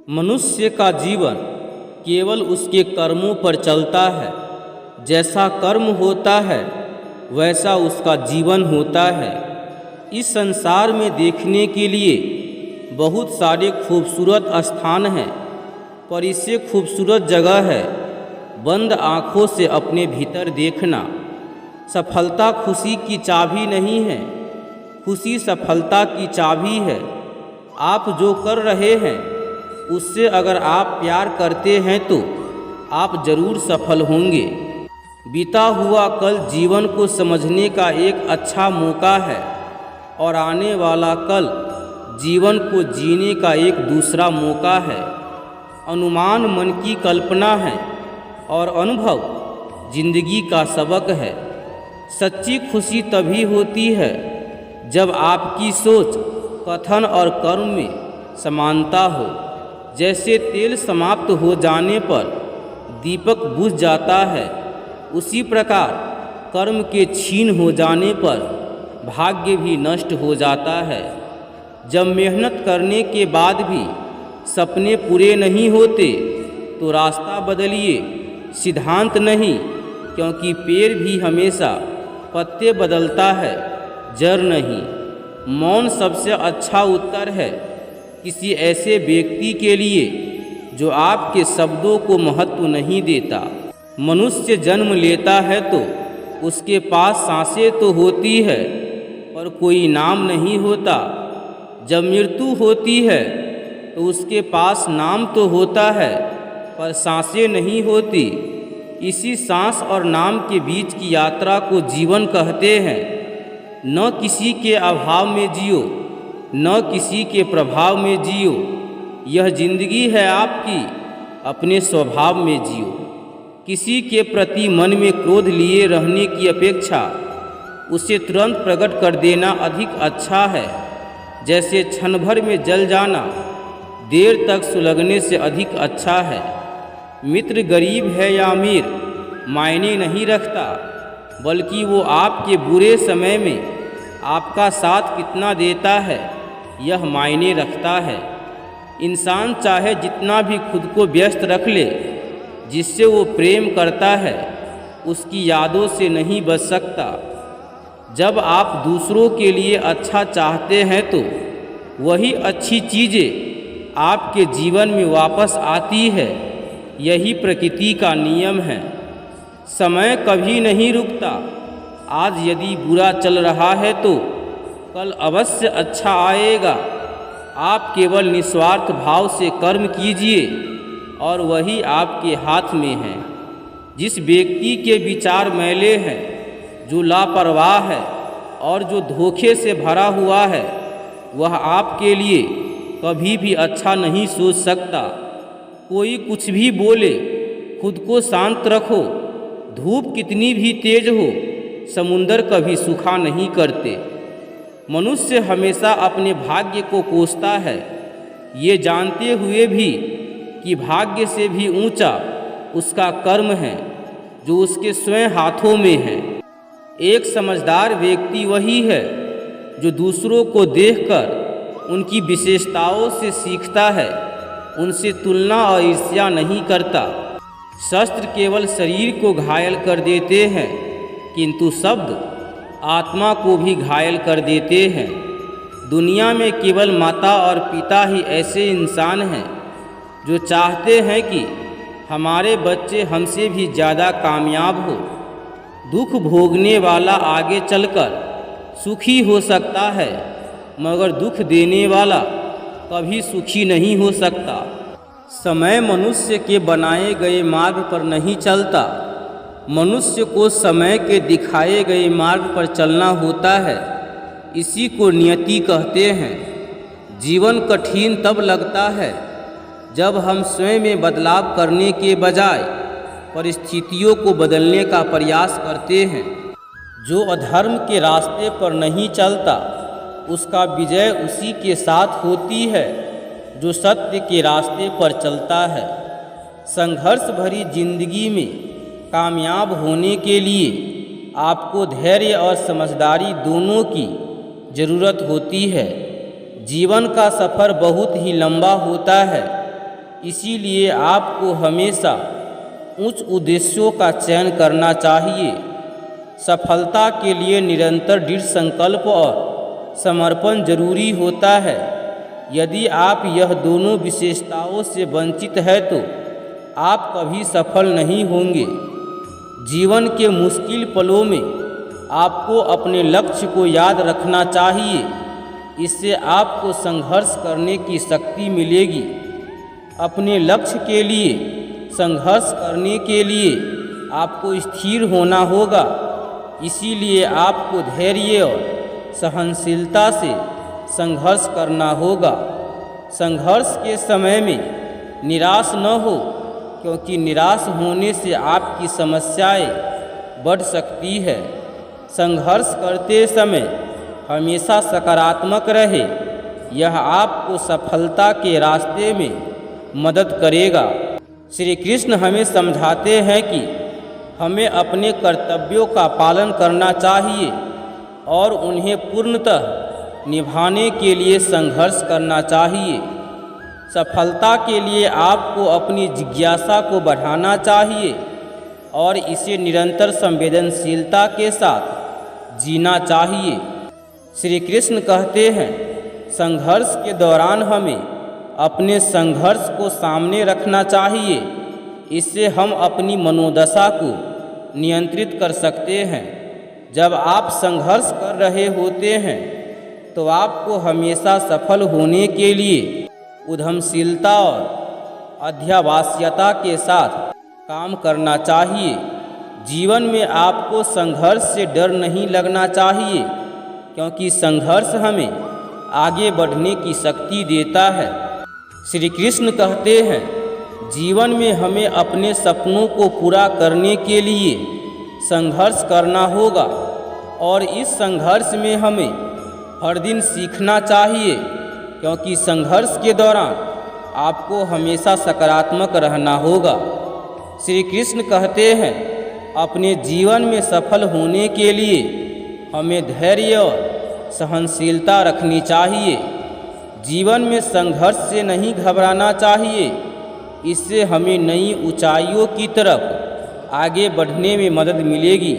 मनुष्य का जीवन केवल उसके कर्मों पर चलता है। जैसा कर्म होता है वैसा उसका जीवन होता है। इस संसार में देखने के लिए बहुत सारे खूबसूरत स्थान हैं, पर इससे खूबसूरत जगह है बंद आँखों से अपने भीतर देखना। सफलता खुशी की चाबी नहीं है, खुशी सफलता की चाबी है। आप जो कर रहे हैं उससे अगर आप प्यार करते हैं तो आप जरूर सफल होंगे। बीता हुआ कल जीवन को समझने का एक अच्छा मौका है और आने वाला कल जीवन को जीने का एक दूसरा मौका है। अनुमान मन की कल्पना है और अनुभव जिंदगी का सबक है। सच्ची खुशी तभी होती है जब आपकी सोच, कथन और कर्म में समानता हो। जैसे तेल समाप्त हो जाने पर दीपक बुझ जाता है, उसी प्रकार कर्म के छीन हो जाने पर भाग्य भी नष्ट हो जाता है। जब मेहनत करने के बाद भी सपने पूरे नहीं होते तो रास्ता बदलिए, सिद्धांत नहीं, क्योंकि पेड़ भी हमेशा पत्ते बदलता है, जड़ नहीं। मौन सबसे अच्छा उत्तर है किसी ऐसे व्यक्ति के लिए जो आपके शब्दों को महत्व नहीं देता। मनुष्य जन्म लेता है तो उसके पास सांसें तो होती है पर कोई नाम नहीं होता। जब मृत्यु होती है तो उसके पास नाम तो होता है पर सांसें नहीं होती। इसी सांस और नाम के बीच की यात्रा को जीवन कहते हैं। न किसी के अभाव में जियो, न किसी के प्रभाव में जियो। यह जिंदगी है आपकी, अपने स्वभाव में जियो। किसी के प्रति मन में क्रोध लिए रहने की अपेक्षा उसे तुरंत प्रकट कर देना अधिक अच्छा है। जैसे क्षण भर में जल जाना देर तक सुलगने से अधिक अच्छा है। मित्र गरीब है या अमीर मायने नहीं रखता, बल्कि वो आपके बुरे समय में आपका साथ कितना देता है यह मायने रखता है। इंसान चाहे जितना भी खुद को व्यस्त रख ले, जिससे वो प्रेम करता है उसकी यादों से नहीं बच सकता। जब आप दूसरों के लिए अच्छा चाहते हैं तो वही अच्छी चीज़ें आपके जीवन में वापस आती है। यही प्रकृति का नियम है। समय कभी नहीं रुकता। आज यदि बुरा चल रहा है तो कल अवश्य अच्छा आएगा। आप केवल निस्वार्थ भाव से कर्म कीजिए और वही आपके हाथ में है। जिस व्यक्ति के विचार मैले हैं, जो लापरवाह है और जो धोखे से भरा हुआ है, वह आपके लिए कभी भी अच्छा नहीं सोच सकता। कोई कुछ भी बोले, खुद को शांत रखो। धूप कितनी भी तेज हो, समुंदर कभी सूखा नहीं करते। मनुष्य हमेशा अपने भाग्य को कोसता है, ये जानते हुए भी कि भाग्य से भी ऊंचा उसका कर्म है जो उसके स्वयं हाथों में है। एक समझदार व्यक्ति वही है जो दूसरों को देखकर उनकी विशेषताओं से सीखता है, उनसे तुलना और ईर्ष्या नहीं करता। शस्त्र केवल शरीर को घायल कर देते हैं, किंतु शब्द आत्मा को भी घायल कर देते हैं। दुनिया में केवल माता और पिता ही ऐसे इंसान हैं जो चाहते हैं कि हमारे बच्चे हमसे भी ज़्यादा कामयाब हो। दुख भोगने वाला आगे चलकर सुखी हो सकता है, मगर दुख देने वाला कभी सुखी नहीं हो सकता। समय मनुष्य के बनाए गए मार्ग पर नहीं चलता, मनुष्य को समय के दिखाए गए मार्ग पर चलना होता है। इसी को नियति कहते हैं। जीवन कठिन तब लगता है जब हम स्वयं में बदलाव करने के बजाय परिस्थितियों को बदलने का प्रयास करते हैं। जो अधर्म के रास्ते पर नहीं चलता उसका विजय उसी के साथ होती है जो सत्य के रास्ते पर चलता है। संघर्ष भरी जिंदगी में कामयाब होने के लिए आपको धैर्य और समझदारी दोनों की ज़रूरत होती है। जीवन का सफ़र बहुत ही लंबा होता है, इसीलिए आपको हमेशा उच्च उद्देश्यों का चयन करना चाहिए। सफलता के लिए निरंतर दृढ़ संकल्प और समर्पण जरूरी होता है। यदि आप यह दोनों विशेषताओं से वंचित है तो आप कभी सफल नहीं होंगे। जीवन के मुश्किल पलों में आपको अपने लक्ष्य को याद रखना चाहिए। इससे आपको संघर्ष करने की शक्ति मिलेगी। अपने लक्ष्य के लिए संघर्ष करने के लिए आपको स्थिर होना होगा। इसीलिए आपको धैर्य और सहनशीलता से संघर्ष करना होगा। संघर्ष के समय में निराश न हो, क्योंकि निराश होने से आपकी समस्याएं बढ़ सकती है। संघर्ष करते समय हमेशा सकारात्मक रहे। यह आपको सफलता के रास्ते में मदद करेगा। श्री कृष्ण हमें समझाते हैं कि हमें अपने कर्तव्यों का पालन करना चाहिए और उन्हें पूर्णतः निभाने के लिए संघर्ष करना चाहिए। सफलता के लिए आपको अपनी जिज्ञासा को बढ़ाना चाहिए और इसे निरंतर संवेदनशीलता के साथ जीना चाहिए। श्री कृष्ण कहते हैं, संघर्ष के दौरान हमें अपने संघर्ष को सामने रखना चाहिए। इससे हम अपनी मनोदशा को नियंत्रित कर सकते हैं। जब आप संघर्ष कर रहे होते हैं तो आपको हमेशा सफल होने के लिए उद्यमशीलता और अध्यावसायता के साथ काम करना चाहिए। जीवन में आपको संघर्ष से डर नहीं लगना चाहिए, क्योंकि संघर्ष हमें आगे बढ़ने की शक्ति देता है। श्री कृष्ण कहते हैं, जीवन में हमें अपने सपनों को पूरा करने के लिए संघर्ष करना होगा और इस संघर्ष में हमें हर दिन सीखना चाहिए, क्योंकि संघर्ष के दौरान आपको हमेशा सकारात्मक रहना होगा। श्री कृष्ण कहते हैं, अपने जीवन में सफल होने के लिए हमें धैर्य और सहनशीलता रखनी चाहिए। जीवन में संघर्ष से नहीं घबराना चाहिए। इससे हमें नई ऊंचाइयों की तरफ आगे बढ़ने में मदद मिलेगी।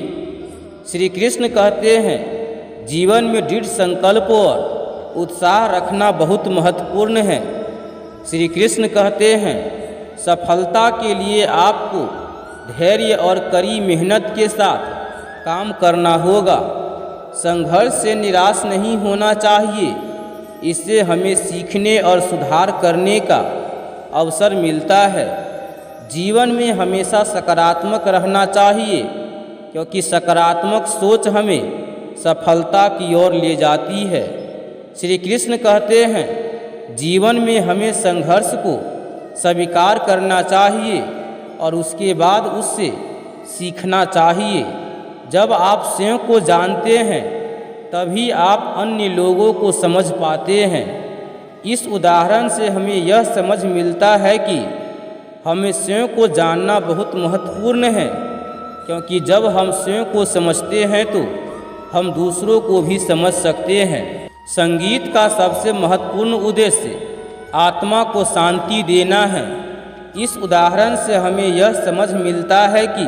श्री कृष्ण कहते हैं, जीवन में दृढ़ संकल्प और उत्साह रखना बहुत महत्वपूर्ण है। श्री कृष्ण कहते हैं, सफलता के लिए आपको धैर्य और कड़ी मेहनत के साथ काम करना होगा। संघर्ष से निराश नहीं होना चाहिए। इससे हमें सीखने और सुधार करने का अवसर मिलता है। जीवन में हमेशा सकारात्मक रहना चाहिए, क्योंकि सकारात्मक सोच हमें सफलता की ओर ले जाती है। श्री कृष्ण कहते हैं, जीवन में हमें संघर्ष को स्वीकार करना चाहिए और उसके बाद उससे सीखना चाहिए। जब आप स्वयं को जानते हैं तभी आप अन्य लोगों को समझ पाते हैं। इस उदाहरण से हमें यह समझ मिलता है कि हमें स्वयं को जानना बहुत महत्वपूर्ण है, क्योंकि जब हम स्वयं को समझते हैं तो हम दूसरों को भी समझ सकते हैं। संगीत का सबसे महत्वपूर्ण उद्देश्य आत्मा को शांति देना है। इस उदाहरण से हमें यह समझ मिलता है कि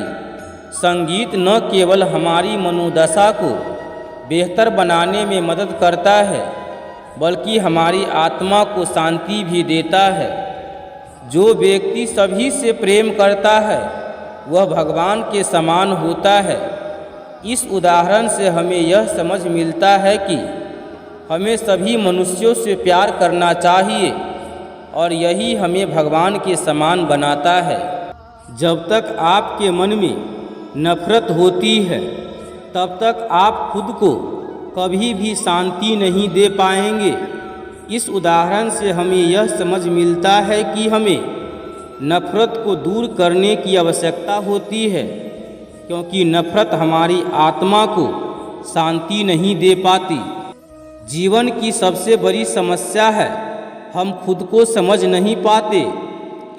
संगीत न केवल हमारी मनोदशा को बेहतर बनाने में मदद करता है, बल्कि हमारी आत्मा को शांति भी देता है। जो व्यक्ति सभी से प्रेम करता है वह भगवान के समान होता है। इस उदाहरण से हमें यह समझ मिलता है कि हमें सभी मनुष्यों से प्यार करना चाहिए और यही हमें भगवान के समान बनाता है। जब तक आपके मन में नफरत होती है तब तक आप खुद को कभी भी शांति नहीं दे पाएंगे। इस उदाहरण से हमें यह समझ मिलता है कि हमें नफरत को दूर करने की आवश्यकता होती है, क्योंकि नफरत हमारी आत्मा को शांति नहीं दे पाती। जीवन की सबसे बड़ी समस्या है हम खुद को समझ नहीं पाते।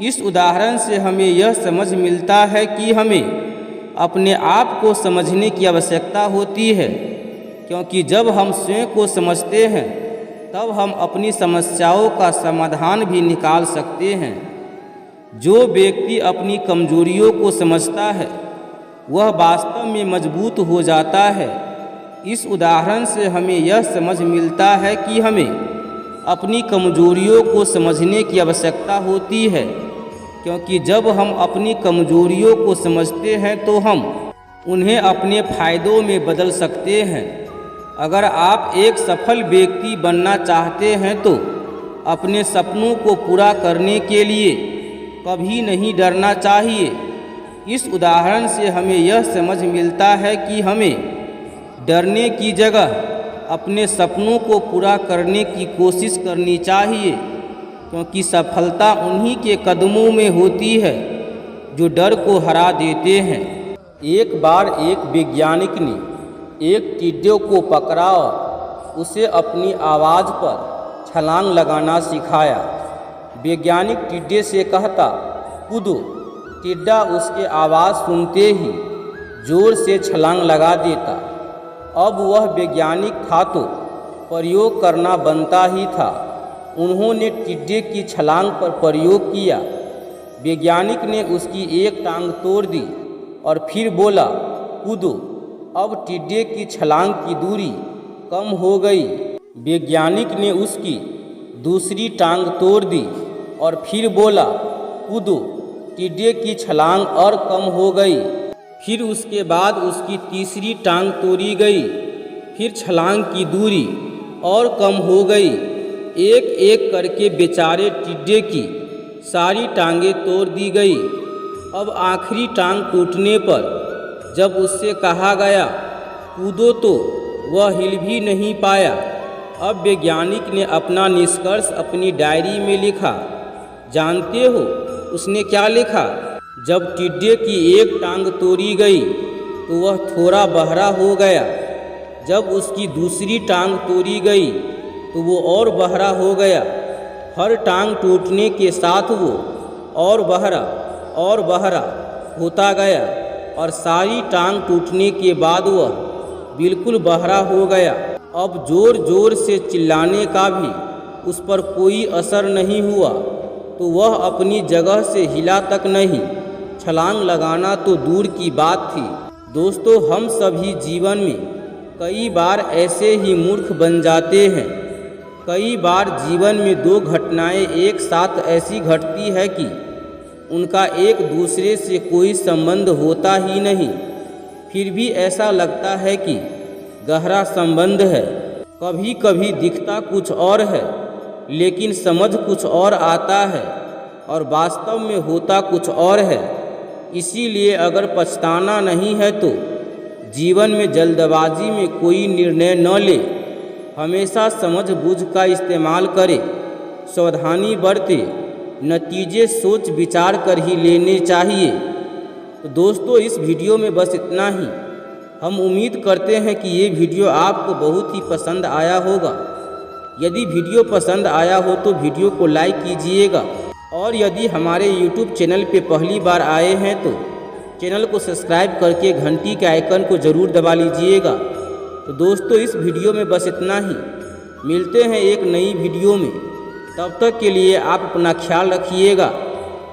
इस उदाहरण से हमें यह समझ मिलता है कि हमें अपने आप को समझने की आवश्यकता होती है, क्योंकि जब हम स्वयं को समझते हैं तब हम अपनी समस्याओं का समाधान भी निकाल सकते हैं। जो व्यक्ति अपनी कमजोरियों को समझता है वह वास्तव में मजबूत हो जाता है। इस उदाहरण से हमें यह समझ मिलता है कि हमें अपनी कमजोरियों को समझने की आवश्यकता होती है, क्योंकि जब हम अपनी कमजोरियों को समझते हैं तो हम उन्हें अपने फ़ायदों में बदल सकते हैं। अगर आप एक सफल व्यक्ति बनना चाहते हैं तो अपने सपनों को पूरा करने के लिए कभी नहीं डरना चाहिए। इस उदाहरण से हमें यह समझ मिलता है कि हमें डरने की जगह अपने सपनों को पूरा करने की कोशिश करनी चाहिए, क्योंकि सफलता उन्हीं के कदमों में होती है जो डर को हरा देते हैं। एक बार एक वैज्ञानिक ने एक टिड्डे को पकड़ा और उसे अपनी आवाज़ पर छलांग लगाना सिखाया। वैज्ञानिक टिड्डे से कहता, कूदो। टिड्डा उसके आवाज़ सुनते ही जोर से छलांग लगा देता। अब वह वैज्ञानिक था तो प्रयोग करना बनता ही था। उन्होंने टिड्डे की छलांग पर प्रयोग किया। वैज्ञानिक ने उसकी एक टांग तोड़ दी और फिर बोला, कूदो। अब टिड्डे की छलांग की दूरी कम हो गई। वैज्ञानिक ने उसकी दूसरी टांग तोड़ दी और फिर बोला, कूदो। टिड्डे की छलांग और कम हो गई। फिर उसके बाद उसकी तीसरी टांग तोड़ी गई। फिर छलांग की दूरी और कम हो गई। एक एक करके बेचारे टिड्डे की सारी टांगें तोड़ दी गई। अब आखिरी टांग टूटने पर जब उससे कहा गया कूदो तो वह हिल भी नहीं पाया। अब वैज्ञानिक ने अपना निष्कर्ष अपनी डायरी में लिखा। जानते हो उसने क्या लिखा? जब टिड्डे की एक टांग तोड़ी गई तो वह थोड़ा बहरा हो गया। जब उसकी दूसरी टांग तोड़ी गई तो वो और बहरा हो गया। हर टांग टूटने के साथ वो और बहरा होता गया और सारी टांग टूटने के बाद वह बिल्कुल बहरा हो गया। अब ज़ोर ज़ोर से चिल्लाने का भी उस पर कोई असर नहीं हुआ, तो वह अपनी जगह से हिला तक नहीं। छलांग लगाना तो दूर की बात थी। दोस्तों, हम सभी जीवन में कई बार ऐसे ही मूर्ख बन जाते हैं। कई बार जीवन में दो घटनाएं एक साथ ऐसी घटती है कि उनका एक दूसरे से कोई संबंध होता ही नहीं, फिर भी ऐसा लगता है कि गहरा संबंध है। कभी कभी दिखता कुछ और है लेकिन समझ कुछ और आता है और वास्तव में होता कुछ और है। इसीलिए अगर पछताना नहीं है तो जीवन में जल्दबाजी में कोई निर्णय न ले। हमेशा समझ बूझ का इस्तेमाल करें, सावधानी बरतें, नतीजे सोच विचार कर ही लेने चाहिए। तो दोस्तों, इस वीडियो में बस इतना ही। हम उम्मीद करते हैं कि ये वीडियो आपको बहुत ही पसंद आया होगा। यदि वीडियो पसंद आया हो तो वीडियो को लाइक कीजिएगा, और यदि हमारे YouTube चैनल पे पहली बार आए हैं तो चैनल को सब्सक्राइब करके घंटी के आइकन को ज़रूर दबा लीजिएगा। तो दोस्तों, इस वीडियो में बस इतना ही। मिलते हैं एक नई वीडियो में। तब तक के लिए आप अपना ख्याल रखिएगा।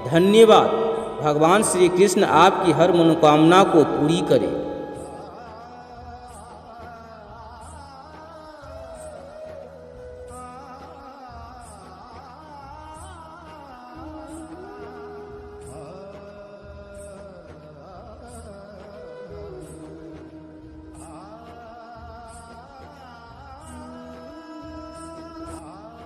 धन्यवाद। भगवान श्री कृष्ण आपकी हर मनोकामना को पूरी करें।